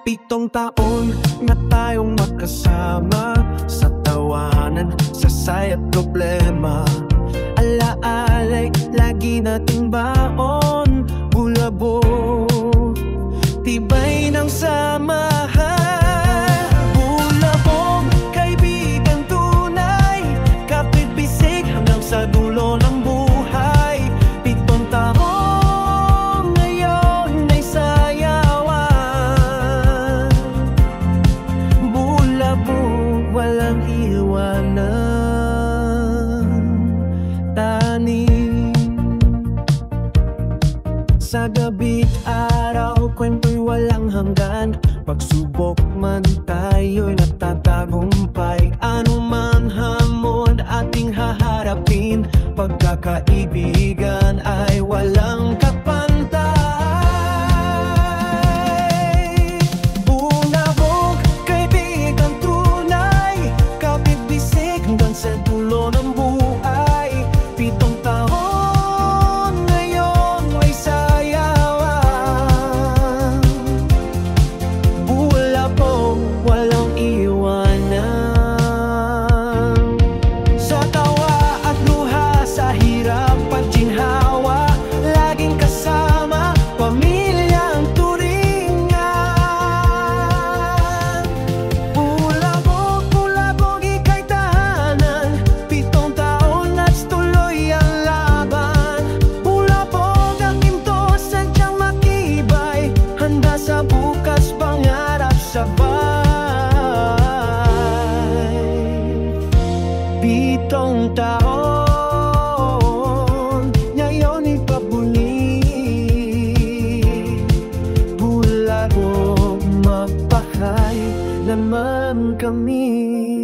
7 taon na tayong magkasama, sa tawanan, sa saya't problema. Alaala'y lagi nating baon, bulabog, tibay ng samahan. Bulabog, kaibigan tunay, kapit-bisig hanggang sa dulo ng buhay. 7 taon ngayon ay sayawan, bulabog, walang iwanan. Tanim sa gabi't araw, kwento'y walang hanggan. Pagsubok man tayo'y natatagumpay. Ano man hamon ating haharapin, pagkakaibigan ay walang kapantay. Bulabog, kaibigan tunay, kapit-bisig hanggang sa dulo ng buhay. 7 taon ngayon ay sayawan, bulabog, walang iwanan. Sa tawa at luha, sa hirap at ginhawa, laging kasama, pamilya ang turingan. Bulabog, bulabog, ika'y tahanan, 7 taon at tuloy ang laban. Bulabog ang ginto, sadyang makibay, handa sa bukas, pangarap sabay. 7 taon, ngayon ipabuli, bulabog, magpakay naman kami.